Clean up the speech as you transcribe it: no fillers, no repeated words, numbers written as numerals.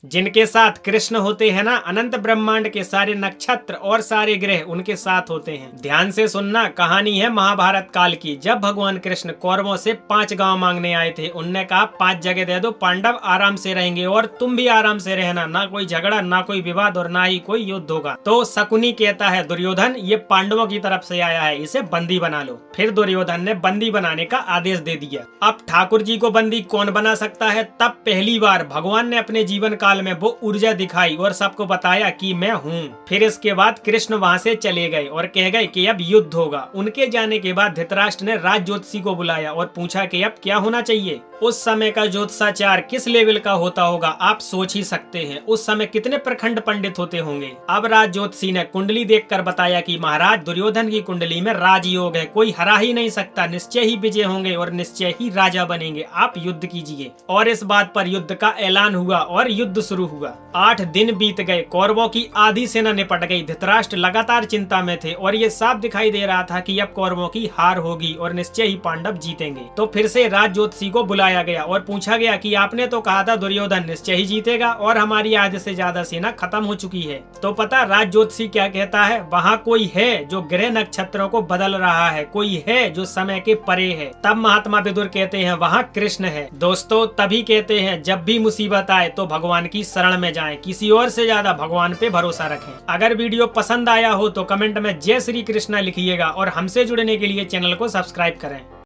जिनके साथ कृष्ण होते हैं ना, अनंत ब्रह्मांड के सारे नक्षत्र और सारे ग्रह उनके साथ होते हैं। ध्यान से सुनना, कहानी है महाभारत काल की। जब भगवान कृष्ण कौरवों से 5 गांव मांगने आए थे, उनने कहा 5 जगह दे दो, पांडव आराम से रहेंगे और तुम भी आराम से रहना, ना कोई झगड़ा, ना कोई विवाद और ना ही कोई युद्ध होगा। तो शकुनी कहता है, दुर्योधन ये पांडवों की तरफ से आया है, इसे बंदी बना लो। फिर दुर्योधन ने बंदी बनाने का आदेश दे दिया। अब ठाकुर जी को बंदी कौन बना सकता है? तब पहली बार भगवान ने अपने जीवन काल में वो ऊर्जा दिखाई और सबको बताया कि मैं हूँ। फिर इसके बाद कृष्ण वहाँ से चले गए और कह गए कि अब युद्ध होगा। उनके जाने के बाद धृतराष्ट्र ने राज ज्योतिषी को बुलाया और पूछा कि अब क्या होना चाहिए। उस समय का ज्योतिषाचार किस लेवल का होता होगा, आप सोच ही सकते हैं। उस समय कितने प्रखंड पंडित होते होंगे। अब राज ज्योतिषी ने कुंडली देखकर बताया कि महाराज, दुर्योधन की कुंडली में राजयोग है, कोई हरा ही नहीं सकता, निश्चय ही विजय होंगे और निश्चय ही राजा बनेंगे, आप युद्ध कीजिए। और इस बात पर युद्ध का ऐलान हुआ और युद्ध शुरू हुआ। 8 दिन बीत गए, कौरवों की आधी सेना निपट गई। धृतराष्ट्र लगातार चिंता में थे और ये साफ दिखाई दे रहा था कि अब कौरवों की हार होगी और निश्चय ही पांडव जीतेंगे। तो फिर से राज ज्योतिषी को बुलाया गया और पूछा गया कि आपने तो कहा था दुर्योधन निश्चय ही जीतेगा और हमारी आधे से ज्यादा सेना खत्म हो चुकी है। तो पता राज ज्योतिषी क्या कहता है? वहाँ कोई है जो ग्रह नक्षत्रों को बदल रहा है, कोई है जो समय के परे है। तब महात्मा विदुर कहते हैं वहाँ कृष्ण है। दोस्तों, तभी कहते हैं जब भी मुसीबत आए तो भगवान की शरण में जाएं, किसी और से ज्यादा भगवान पे भरोसा रखें। अगर वीडियो पसंद आया हो तो कमेंट में जय श्री कृष्णा लिखिएगा और हमसे जुड़ने के लिए चैनल को सब्सक्राइब करें।